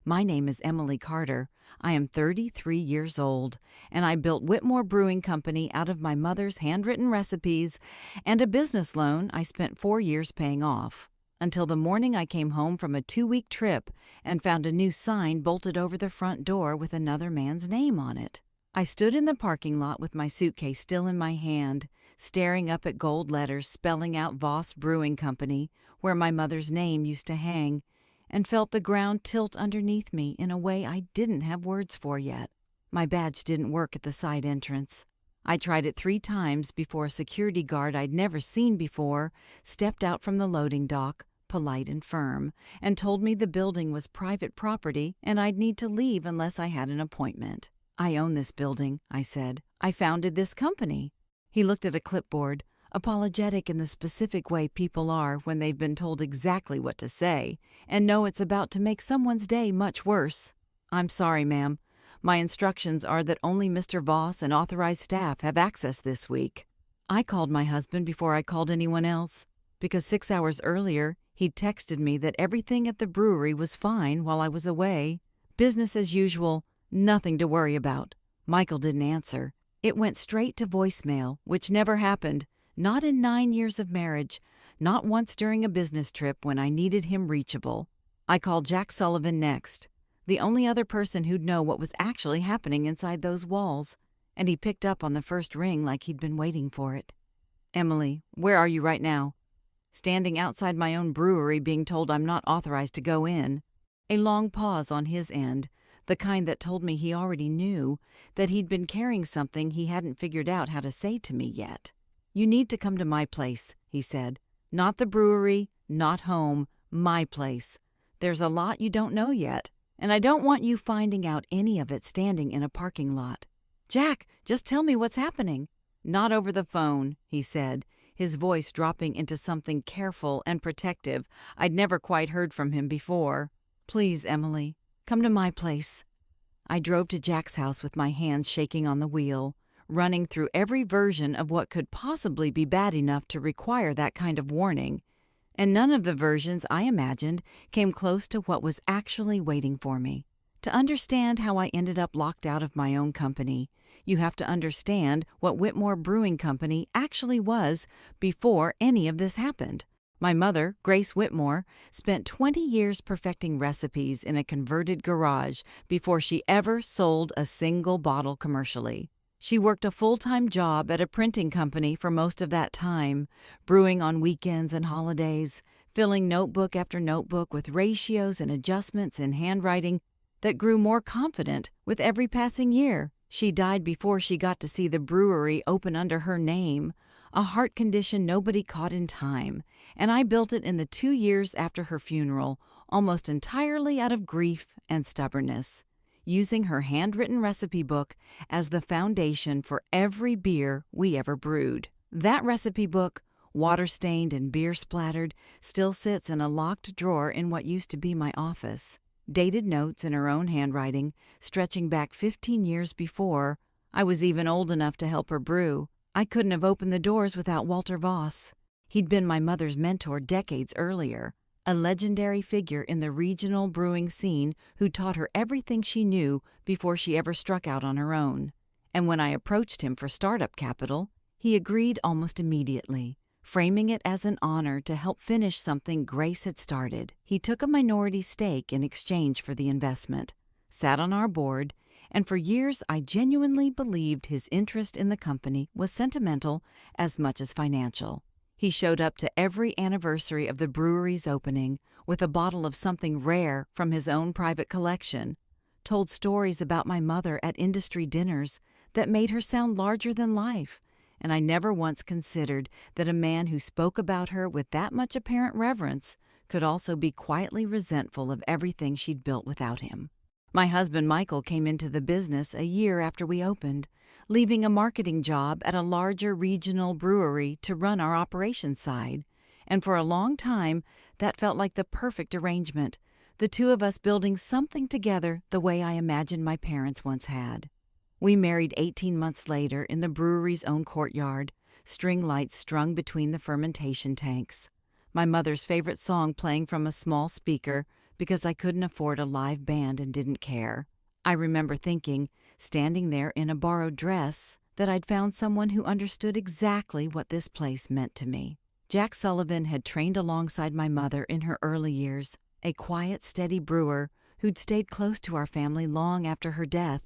My name is Emily Carter. I am 33 years old, and I built Whitmore Brewing Company out of my mother's handwritten recipes and a business loan I spent 4 years paying off, until the morning I came home from a 2-week trip and found a new sign bolted over the front door with another man's name on it. I stood in the parking lot with my suitcase still in my hand, staring up at gold letters spelling out Voss Brewing Company, where my mother's name used to hang, and felt the ground tilt underneath me in a way I didn't have words for yet. My badge didn't work at the side entrance. I tried it 3 times before a security guard I'd never seen before stepped out from the loading dock, polite and firm, and told me the building was private property and I'd need to leave unless I had an appointment. "I own this building," I said. "I founded this company." He looked at a clipboard, apologetic in the specific way people are when they've been told exactly what to say and know it's about to make someone's day much worse. "I'm sorry, ma'am. My instructions are that only Mr. Voss and authorized staff have access this week." I called my husband before I called anyone else, because 6 hours earlier he'd texted me that everything at the brewery was fine while I was away. Business as usual, nothing to worry about. Michael didn't answer. It went straight to voicemail, which never happened. Not in 9 years of marriage, not once during a business trip when I needed him reachable. I called Jack Sullivan next, the only other person who'd know what was actually happening inside those walls, and he picked up on the first ring like he'd been waiting for it. "Emily, where are you right now?" "Standing outside my own brewery being told I'm not authorized to go in." A long pause on his end, the kind that told me he already knew, that he'd been carrying something he hadn't figured out how to say to me yet. "You need to come to my place," he said. "Not the brewery, not home, my place. There's a lot you don't know yet, and I don't want you finding out any of it standing in a parking lot." "Jack, just tell me what's happening." "Not over the phone," he said, his voice dropping into something careful and protective I'd never quite heard from him before. "Please, Emily, come to my place." I drove to Jack's house with my hands shaking on the wheel, running through every version of what could possibly be bad enough to require that kind of warning, and none of the versions I imagined came close to what was actually waiting for me. To understand how I ended up locked out of my own company, you have to understand what Whitmore Brewing Company actually was before any of this happened. My mother, Grace Whitmore, spent 20 years perfecting recipes in a converted garage before she ever sold a single bottle commercially. She worked a full-time job at a printing company for most of that time, brewing on weekends and holidays, filling notebook after notebook with ratios and adjustments in handwriting that grew more confident with every passing year. She died before she got to see the brewery open under her name, a heart condition nobody caught in time, and I built it in the 2 years after her funeral, almost entirely out of grief and stubbornness, using her handwritten recipe book as the foundation for every beer we ever brewed. That recipe book, water-stained and beer-splattered, still sits in a locked drawer in what used to be my office. Dated notes in her own handwriting, stretching back 15 years before I was even old enough to help her brew. I couldn't have opened the doors without Walter Voss. He'd been my mother's mentor decades earlier, a legendary figure in the regional brewing scene who taught her everything she knew before she ever struck out on her own. And when I approached him for startup capital, he agreed almost immediately, framing it as an honor to help finish something Grace had started. He took a minority stake in exchange for the investment, sat on our board, and for years I genuinely believed his interest in the company was sentimental as much as financial. He showed up to every anniversary of the brewery's opening with a bottle of something rare from his own private collection, told stories about my mother at industry dinners that made her sound larger than life, and I never once considered that a man who spoke about her with that much apparent reverence could also be quietly resentful of everything she'd built without him. My husband Michael came into the business a year after we opened, leaving a marketing job at a larger regional brewery to run our operations side, and for a long time that felt like the perfect arrangement, the two of us building something together the way I imagined my parents once had. We married 18 months later in the brewery's own courtyard, string lights strung between the fermentation tanks, my mother's favorite song playing from a small speaker, because I couldn't afford a live band and didn't care. I remember thinking, standing there in a borrowed dress, that I'd found someone who understood exactly what this place meant to me. Jack Sullivan had trained alongside my mother in her early years, a quiet, steady brewer who'd stayed close to our family long after her death,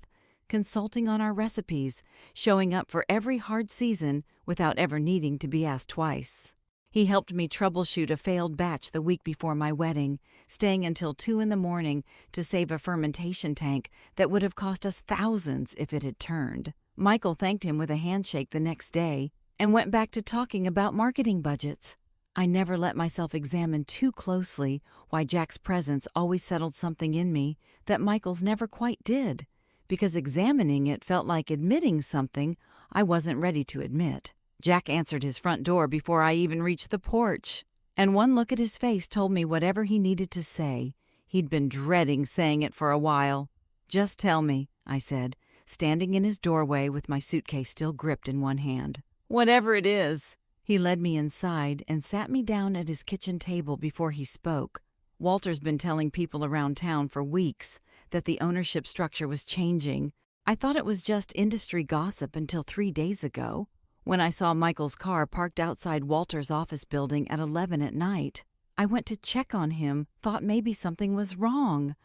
consulting on our recipes, showing up for every hard season without ever needing to be asked twice. He helped me troubleshoot a failed batch the week before my wedding, staying until 2 a.m. to save a fermentation tank that would have cost us thousands if it had turned. Michael thanked him with a handshake the next day and went back to talking about marketing budgets. I never let myself examine too closely why Jack's presence always settled something in me that Michael's never quite did, because examining it felt like admitting something I wasn't ready to admit. Jack answered his front door before I even reached the porch, and one look at his face told me whatever he needed to say. He'd been dreading saying it for a while. "Just tell me," I said, standing in his doorway with my suitcase still gripped in one hand. "Whatever it is." He led me inside and sat me down at his kitchen table before he spoke. Walter's been telling people around town for weeks that the ownership structure was changing. I thought it was just industry gossip until 3 days ago, when I saw Michael's car parked outside Walter's office building at 11 at night. I went to check on him, thought maybe something was wrong.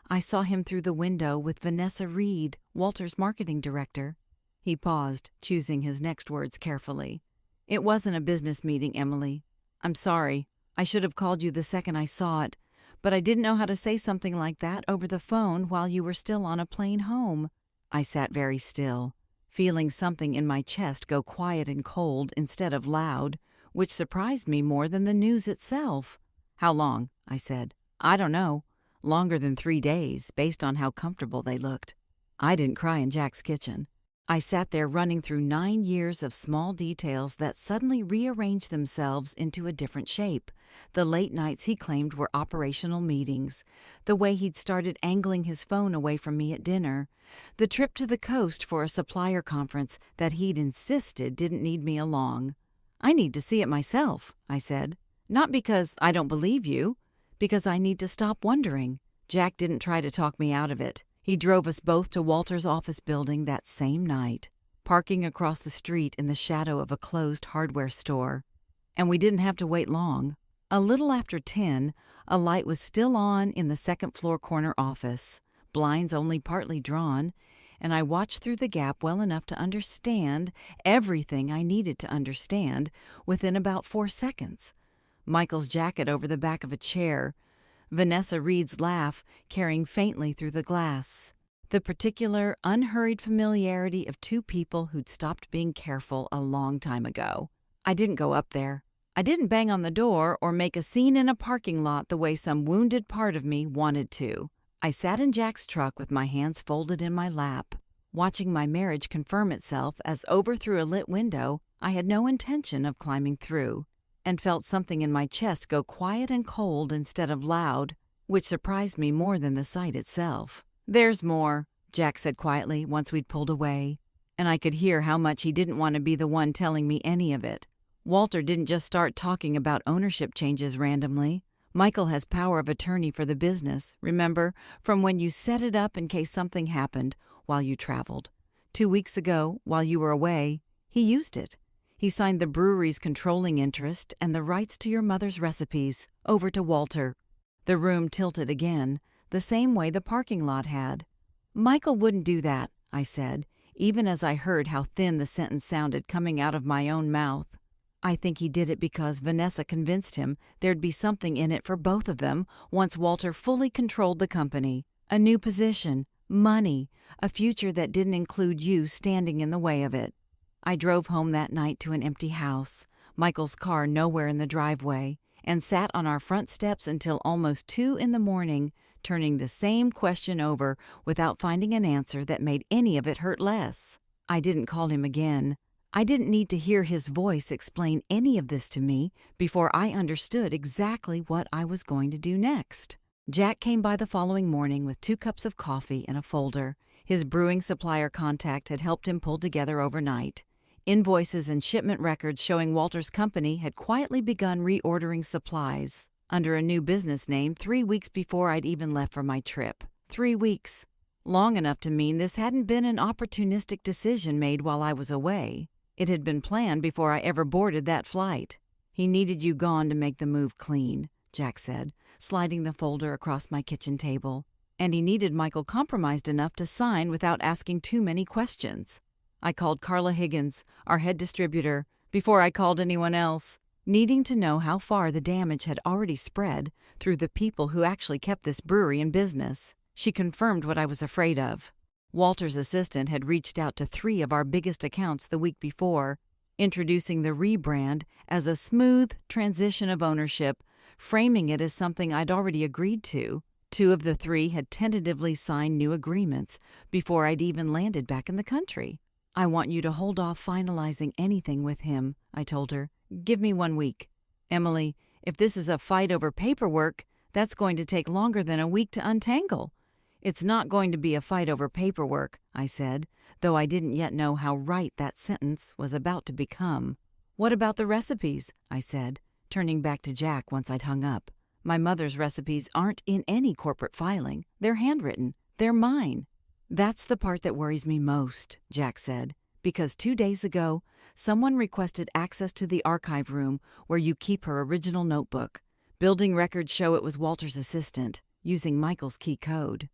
I saw him through the window with Vanessa Reed, Walter's marketing director. He paused, choosing his next words carefully. "It wasn't a business meeting, Emily. I'm sorry. I should have called you the second I saw it, but I didn't know how to say something like that over the phone while you were still on a plane home." I sat very still, feeling something in my chest go quiet and cold instead of loud, which surprised me more than the news itself. "How long?" I said. "I don't know. Longer than 3 days, based on how comfortable they looked." I didn't cry in Jack's kitchen. I sat there running through 9 years of small details that suddenly rearranged themselves into a different shape. The late nights he claimed were operational meetings, the way he'd started angling his phone away from me at dinner, the trip to the coast for a supplier conference that he'd insisted didn't need me along. "I need to see it myself," I said. "Not because I don't believe you, because I need to stop wondering." Jack didn't try to talk me out of it. He drove us both to Walter's office building that same night, parking across the street in the shadow of a closed hardware store. And we didn't have to wait long. A little after 10, a light was still on in the second-floor corner office, blinds only partly drawn, and I watched through the gap well enough to understand everything I needed to understand within about 4 seconds. Michael's jacket over the back of a chair, Vanessa Reed's laugh carrying faintly through the glass. The particular, unhurried familiarity of 2 people who'd stopped being careful a long time ago. I didn't go up there. I didn't bang on the door or make a scene in a parking lot the way some wounded part of me wanted to. I sat in Jack's truck with my hands folded in my lap, watching my marriage confirm itself as over through a lit window I had no intention of climbing through, and felt something in my chest go quiet and cold instead of loud, which surprised me more than the sight itself. "There's more," Jack said quietly once we'd pulled away, and I could hear how much he didn't want to be the one telling me any of it. "Walter didn't just start talking about ownership changes randomly. Michael has power of attorney for the business, remember, from when you set it up in case something happened while you traveled. 2 weeks ago, while you were away, he used it. He signed the brewery's controlling interest and the rights to your mother's recipes over to Walter." The room tilted again, the same way the parking lot had. "Michael wouldn't do that," I said, even as I heard how thin the sentence sounded coming out of my own mouth. "I think he did it because Vanessa convinced him there'd be something in it for both of them once Walter fully controlled the company. A new position, money, a future that didn't include you standing in the way of it." I drove home that night to an empty house, Michael's car nowhere in the driveway, and sat on our front steps until almost 2 a.m, turning the same question over without finding an answer that made any of it hurt less. I didn't call him again. I didn't need to hear his voice explain any of this to me before I understood exactly what I was going to do next. Jack came by the following morning with 2 cups of coffee and a folder. His brewing supplier contact had helped him pull together overnight. Invoices and shipment records showing Walter's company had quietly begun reordering supplies. under a new business name 3 weeks before I'd even left for my trip. 3 weeks. Long enough to mean this hadn't been an opportunistic decision made while I was away. It had been planned before I ever boarded that flight. He needed you gone to make the move clean, Jack said, sliding the folder across my kitchen table. And he needed Michael compromised enough to sign without asking too many questions. I called Carla Higgins, our head distributor, before I called anyone else, needing to know how far the damage had already spread through the people who actually kept this brewery in business. She confirmed what I was afraid of. Walter's assistant had reached out to 3 of our biggest accounts the week before, introducing the rebrand as a smooth transition of ownership, framing it as something I'd already agreed to. 2 of the 3 had tentatively signed new agreements before I'd even landed back in the country. I want you to hold off finalizing anything with him, I told her. Give me 1 week. Emily, if this is a fight over paperwork, that's going to take longer than a week to untangle. It's not going to be a fight over paperwork, I said, though I didn't yet know how right that sentence was about to become. What about the recipes? I said, turning back to Jack once I'd hung up. My mother's recipes aren't in any corporate filing. They're handwritten. They're mine. That's the part that worries me most, Jack said, because 2 days ago, someone requested access to the archive room where you keep her original notebook. Building records show it was Walter's assistant, using Michael's key code.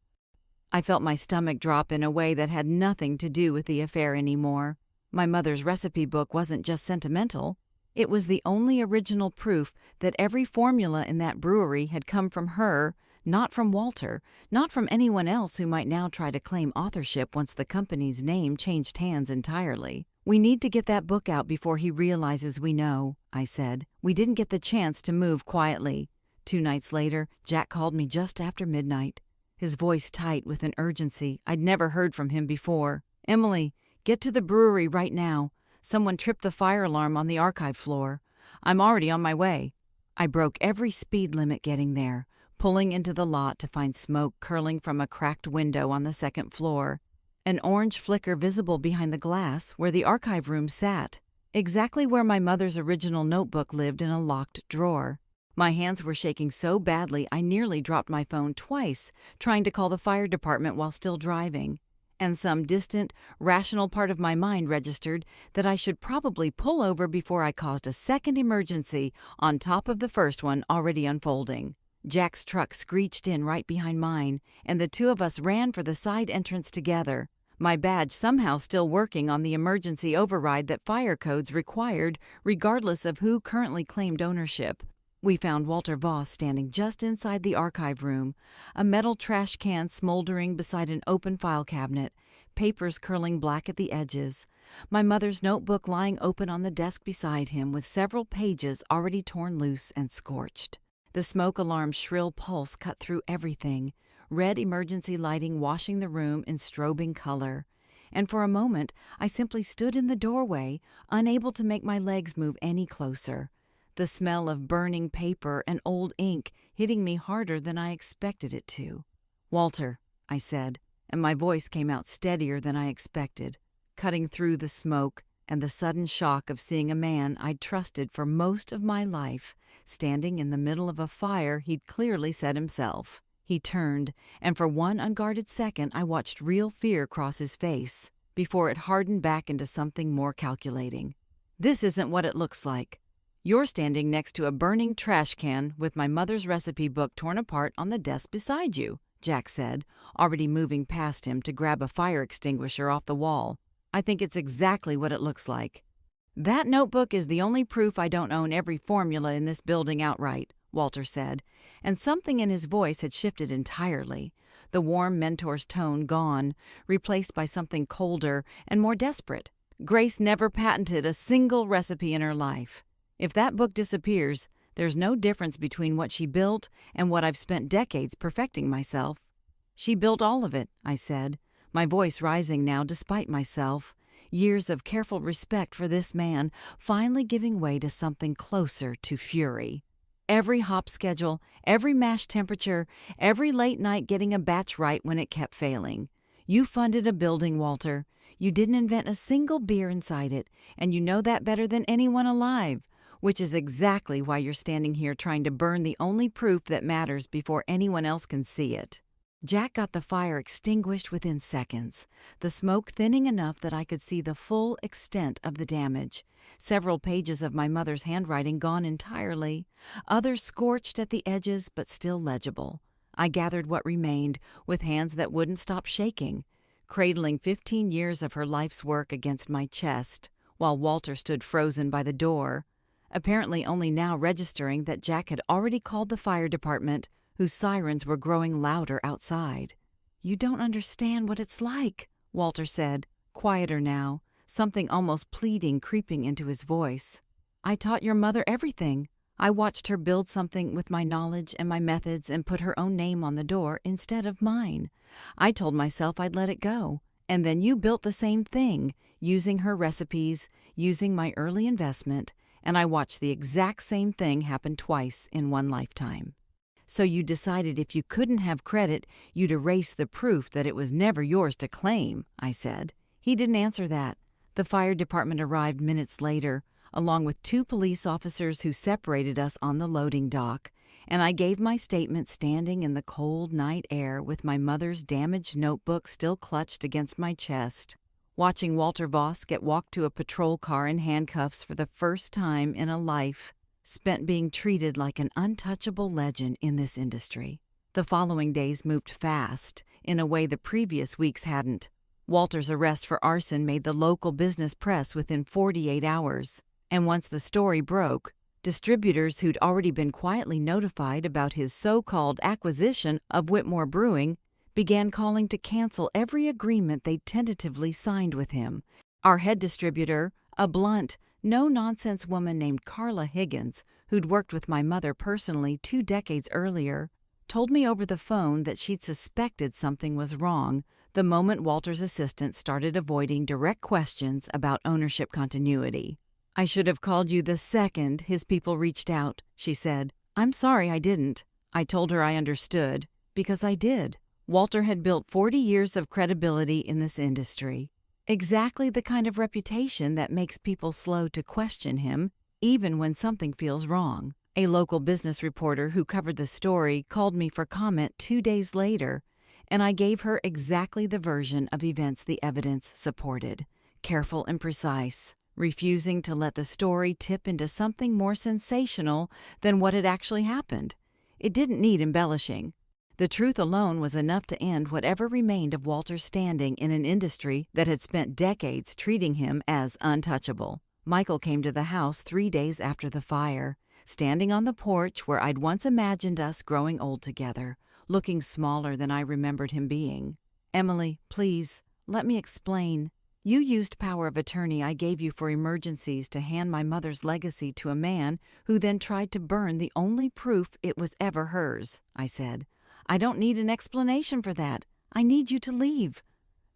I felt my stomach drop in a way that had nothing to do with the affair anymore. My mother's recipe book wasn't just sentimental. It was the only original proof that every formula in that brewery had come from her, not from Walter, not from anyone else who might now try to claim authorship once the company's name changed hands entirely. We need to get that book out before he realizes we know, I said. We didn't get the chance to move quietly. 2 nights later, Jack called me just after midnight, his voice tight with an urgency I'd never heard from him before. Emily, get to the brewery right now. Someone tripped the fire alarm on the archive floor. I'm already on my way. I broke every speed limit getting there, pulling into the lot to find smoke curling from a cracked window on the 2nd floor, an orange flicker visible behind the glass where the archive room sat, exactly where my mother's original notebook lived in a locked drawer. My hands were shaking so badly I nearly dropped my phone twice trying to call the fire department while still driving. And some distant, rational part of my mind registered that I should probably pull over before I caused a second emergency on top of the first one already unfolding. Jack's truck screeched in right behind mine, and the 2 of us ran for the side entrance together, my badge somehow still working on the emergency override that fire codes required regardless of who currently claimed ownership. We found Walter Voss standing just inside the archive room, a metal trash can smoldering beside an open file cabinet, papers curling black at the edges, my mother's notebook lying open on the desk beside him with several pages already torn loose and scorched. The smoke alarm's shrill pulse cut through everything, red emergency lighting washing the room in strobing color. And for a moment, I simply stood in the doorway, unable to make my legs move any closer. The smell of burning paper and old ink hitting me harder than I expected it to. Walter, I said, and my voice came out steadier than I expected, cutting through the smoke and the sudden shock of seeing a man I'd trusted for most of my life standing in the middle of a fire he'd clearly set himself. He turned, and for one unguarded second I watched real fear cross his face, before it hardened back into something more calculating. This isn't what it looks like. You're standing next to a burning trash can with my mother's recipe book torn apart on the desk beside you, Jack said, already moving past him to grab a fire extinguisher off the wall. I think it's exactly what it looks like. That notebook is the only proof I don't own every formula in this building outright, Walter said, and something in his voice had shifted entirely, the warm mentor's tone gone, replaced by something colder and more desperate. Grace never patented a single recipe in her life. If that book disappears, there's no difference between what she built and what I've spent decades perfecting myself. She built all of it, I said, my voice rising now despite myself, years of careful respect for this man finally giving way to something closer to fury. Every hop schedule, every mash temperature, every late night getting a batch right when it kept failing. You funded a building, Walter. You didn't invent a single beer inside it, and you know that better than anyone alive. which is exactly why you're standing here trying to burn the only proof that matters before anyone else can see it." Jack got the fire extinguished within seconds, the smoke thinning enough that I could see the full extent of the damage. Several pages of my mother's handwriting gone entirely, others scorched at the edges but still legible. I gathered what remained with hands that wouldn't stop shaking, cradling 15 years of her life's work against my chest, while Walter stood frozen by the door, apparently only now registering that Jack had already called the fire department, whose sirens were growing louder outside. "You don't understand what it's like," Walter said, quieter now, something almost pleading creeping into his voice. "I taught your mother everything. I watched her build something with my knowledge and my methods and put her own name on the door instead of mine. I told myself I'd let it go. And then you built the same thing, using her recipes, using my early investment, and I watched the exact same thing happen twice in one lifetime. So you decided if you couldn't have credit, you'd erase the proof that it was never yours to claim," I said. He didn't answer that. The fire department arrived minutes later, along with 2 police officers who separated us on the loading dock, and I gave my statement standing in the cold night air with my mother's damaged notebook still clutched against my chest, watching Walter Voss get walked to a patrol car in handcuffs for the first time in a life spent being treated like an untouchable legend in this industry. The following days moved fast, in a way the previous weeks hadn't. Walter's arrest for arson made the local business press within 48 hours, and once the story broke, distributors who'd already been quietly notified about his so-called acquisition of Whitmore Brewing began calling to cancel every agreement they'd tentatively signed with him. Our head distributor, a blunt, no-nonsense woman named Carla Higgins, who'd worked with my mother personally 2 decades earlier, told me over the phone that she'd suspected something was wrong the moment Walter's assistant started avoiding direct questions about ownership continuity. "I should have called you the second his people reached out," she said. "I'm sorry I didn't." I told her I understood, because I did. Walter had built 40 years of credibility in this industry. Exactly the kind of reputation that makes people slow to question him, even when something feels wrong. A local business reporter who covered the story called me for comment 2 days later, and I gave her exactly the version of events the evidence supported, careful and precise, refusing to let the story tip into something more sensational than what had actually happened. It didn't need embellishing. The truth alone was enough to end whatever remained of Walter's standing in an industry that had spent decades treating him as untouchable. Michael came to the house 3 days after the fire, standing on the porch where I'd once imagined us growing old together, looking smaller than I remembered him being. "Emily, please, let me explain. You used power of attorney I gave you for emergencies to hand my mother's legacy to a man who then tried to burn the only proof it was ever hers," I said. "I don't need an explanation for that. I need you to leave.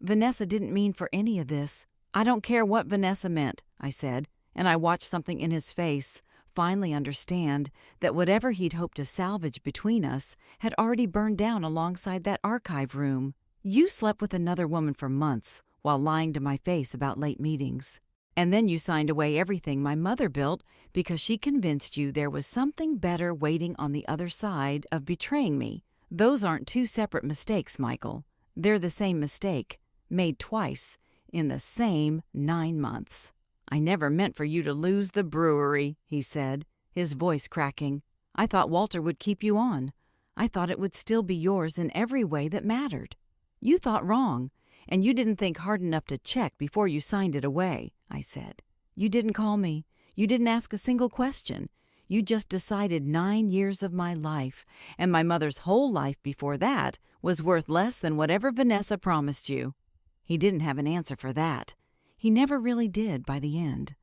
Vanessa didn't mean for any of this." "I don't care what Vanessa meant," I said, and I watched something in his face finally understand that whatever he'd hoped to salvage between us had already burned down alongside that archive room. "You slept with another woman for months while lying to my face about late meetings. And then you signed away everything my mother built because she convinced you there was something better waiting on the other side of betraying me. Those aren't 2 separate mistakes, Michael. They're the same mistake, made twice, in the same 9 months. "I never meant for you to lose the brewery," he said, his voice cracking. "I thought Walter would keep you on. I thought it would still be yours in every way that mattered. You thought wrong, and you didn't think hard enough to check before you signed it away," I said. "You didn't call me. You didn't ask a single question. You just decided 9 years of my life, and my mother's whole life before that, was worth less than whatever Vanessa promised you." He didn't have an answer for that. He never really did by the end.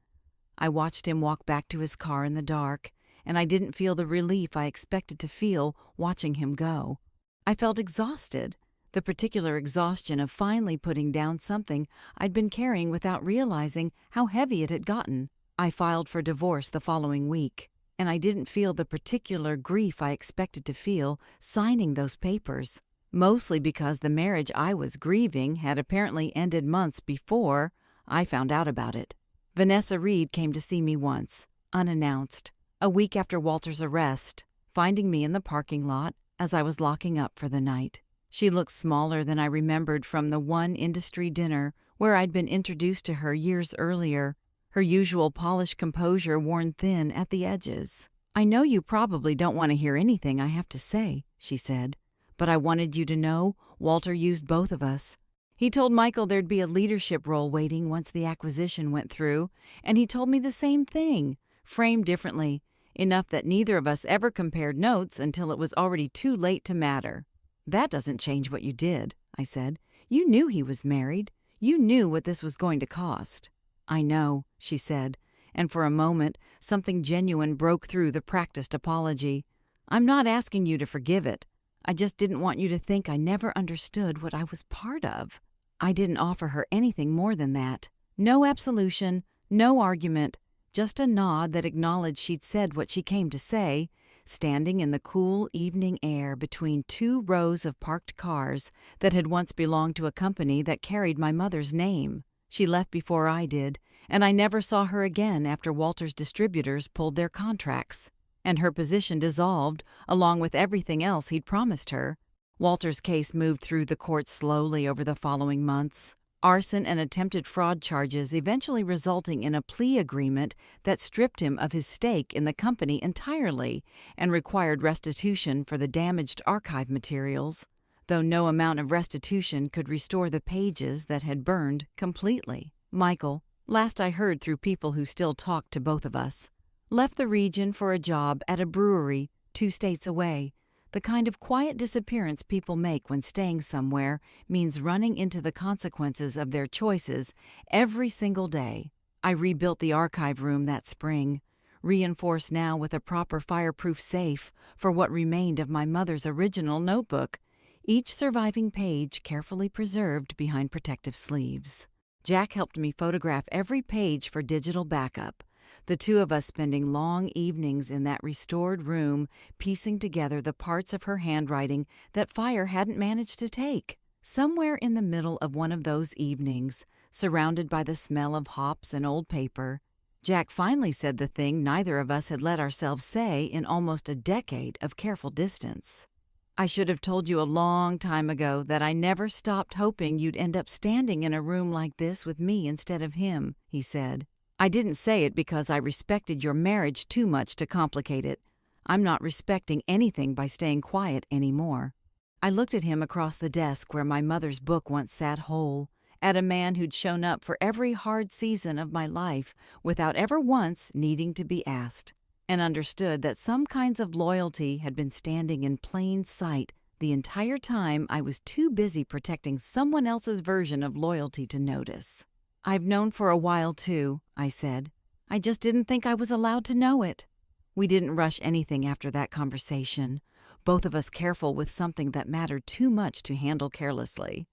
I watched him walk back to his car in the dark, and I didn't feel the relief I expected to feel watching him go. I felt exhausted, the particular exhaustion of finally putting down something I'd been carrying without realizing how heavy it had gotten. I filed for divorce the following week, and I didn't feel the particular grief I expected to feel signing those papers, mostly because the marriage I was grieving had apparently ended months before I found out about it. Vanessa Reed came to see me once. unannounced, a week after Walter's arrest, finding me in the parking lot as I was locking up for the night. She looked smaller than I remembered from the one industry dinner where I'd been introduced to her years earlier, her usual polished composure worn thin at the edges. "I know you probably don't want to hear anything I have to say," she said, "but I wanted you to know Walter used both of us. He told Michael there'd be a leadership role waiting once the acquisition went through, and he told me the same thing, framed differently, enough that neither of us ever compared notes until it was already too late to matter." "That doesn't change what you did," I said. "You knew he was married. You knew what this was going to cost." "I know," she said, and for a moment something genuine broke through the practiced apology. "I'm not asking you to forgive it. I just didn't want you to think I never understood what I was part of." I didn't offer her anything more than that. No absolution, no argument, just a nod that acknowledged she'd said what she came to say, standing in the cool evening air between two rows of parked cars that had once belonged to a company that carried my mother's name. She left before I did, and I never saw her again after Walter's distributors pulled their contracts, and her position dissolved along with everything else he'd promised her. Walter's case moved through the courts slowly over the following months, arson and attempted fraud charges eventually resulting in a plea agreement that stripped him of his stake in the company entirely and required restitution for the damaged archive materials, though no amount of restitution could restore the pages that had burned completely. Michael, last I heard through people who still talked to both of us, left the region for a job at a brewery 2 states away, the kind of quiet disappearance people make when staying somewhere means running into the consequences of their choices every single day. I rebuilt the archive room that spring, reinforced now with a proper fireproof safe for what remained of my mother's original notebook, each surviving page carefully preserved behind protective sleeves. Jack helped me photograph every page for digital backup, the two of us spending long evenings in that restored room piecing together the parts of her handwriting that fire hadn't managed to take. Somewhere in the middle of one of those evenings, surrounded by the smell of hops and old paper, Jack finally said the thing neither of us had let ourselves say in almost a decade of careful distance. "I should have told you a long time ago that I never stopped hoping you'd end up standing in a room like this with me instead of him," he said. "I didn't say it because I respected your marriage too much to complicate it. I'm not respecting anything by staying quiet anymore." I looked at him across the desk where my mother's book once sat whole, at a man who'd shown up for every hard season of my life without ever once needing to be asked, and understood that some kinds of loyalty had been standing in plain sight the entire time I was too busy protecting someone else's version of loyalty to notice. "I've known for a while, too," I said. "I just didn't think I was allowed to know it." We didn't rush anything after that conversation, both of us careful with something that mattered too much to handle carelessly.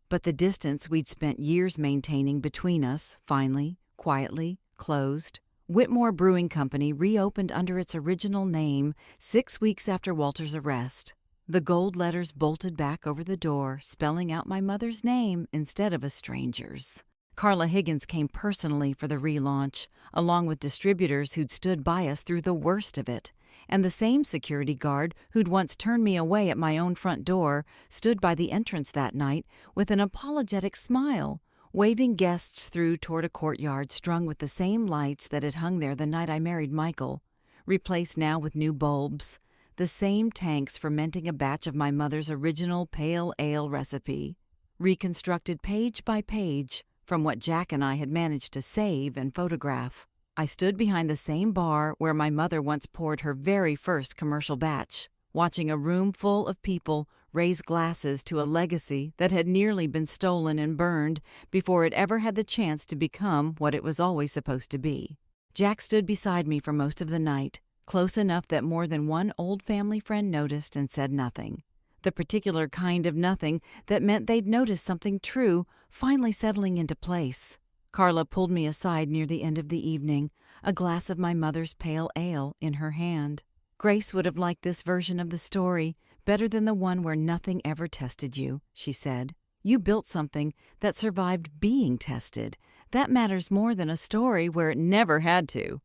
But the distance we'd spent years maintaining between us finally, quietly, closed. Whitmore Brewing Company reopened under its original name 6 weeks after Walter's arrest. The gold letters bolted back over the door, spelling out my mother's name instead of a stranger's. Carla Higgins came personally for the relaunch, along with distributors who'd stood by us through the worst of it, and the same security guard who'd once turned me away at my own front door stood by the entrance that night with an apologetic smile, waving guests through toward a courtyard strung with the same lights that had hung there the night I married Michael, replaced now with new bulbs, the same tanks fermenting a batch of my mother's original pale ale recipe, reconstructed page by page from what Jack and I had managed to save and photograph. I stood behind the same bar where my mother once poured her very first commercial batch, watching a room full of people raise glasses to a legacy that had nearly been stolen and burned before it ever had the chance to become what it was always supposed to be. Jack stood beside me for most of the night, close enough that more than one old family friend noticed and said nothing. The particular kind of nothing that meant they'd noticed something true finally settling into place. Carla pulled me aside near the end of the evening, a glass of my mother's pale ale in her hand. "Grace would have liked this version of the story better than the one where nothing ever tested you," she said. "You built something that survived being tested. That matters more than a story where it never had to."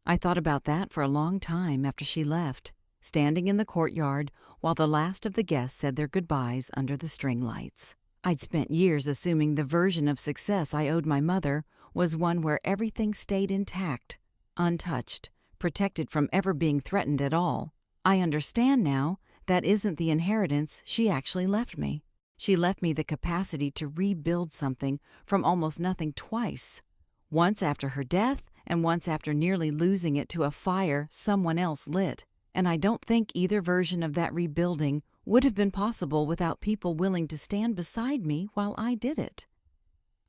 I thought about that for a long time after she left, standing in the courtyard while the last of the guests said their goodbyes under the string lights. I'd spent years assuming the version of success I owed my mother was one where everything stayed intact, untouched, protected from ever being threatened at all. I understand now that isn't the inheritance she actually left me. She left me the capacity to rebuild something from almost nothing twice. Once after her death, and once after nearly losing it to a fire someone else lit. And I don't think either version of that rebuilding would have been possible without people willing to stand beside me while I did it.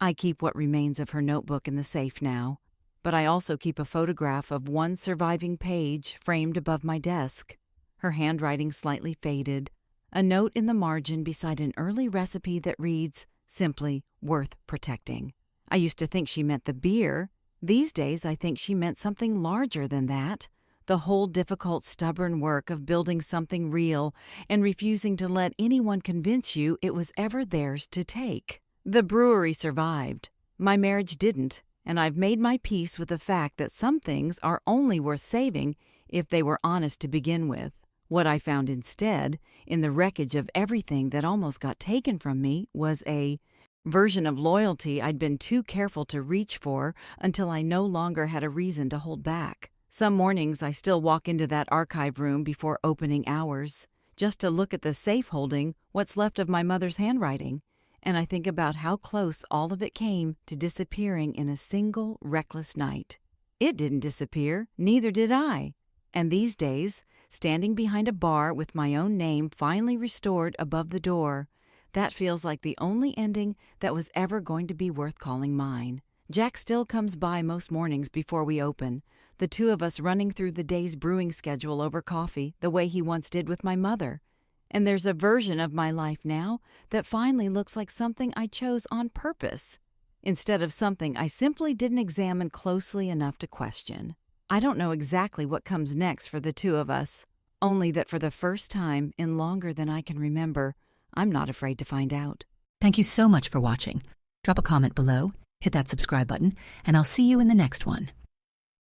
I keep what remains of her notebook in the safe now, but I also keep a photograph of one surviving page framed above my desk, her handwriting slightly faded, a note in the margin beside an early recipe that reads, simply, worth protecting. I used to think she meant the beer. These days, I think she meant something larger than that. The whole difficult, stubborn work of building something real and refusing to let anyone convince you it was ever theirs to take. The brewery survived. My marriage didn't, and I've made my peace with the fact that some things are only worth saving if they were honest to begin with. What I found instead, in the wreckage of everything that almost got taken from me, was a version of loyalty I'd been too careful to reach for until I no longer had a reason to hold back. Some mornings I still walk into that archive room before opening hours, just to look at the safe holding what's left of my mother's handwriting, and I think about how close all of it came to disappearing in a single reckless night. It didn't disappear, neither did I. And these days, standing behind a bar with my own name finally restored above the door, that feels like the only ending that was ever going to be worth calling mine. Jack still comes by most mornings before we open, the two of us running through the day's brewing schedule over coffee the way he once did with my mother. And there's a version of my life now that finally looks like something I chose on purpose, instead of something I simply didn't examine closely enough to question. I don't know exactly what comes next for the two of us, only that for the first time in longer than I can remember, I'm not afraid to find out. Thank you so much for watching. Drop a comment below, hit that subscribe button, and I'll see you in the next one.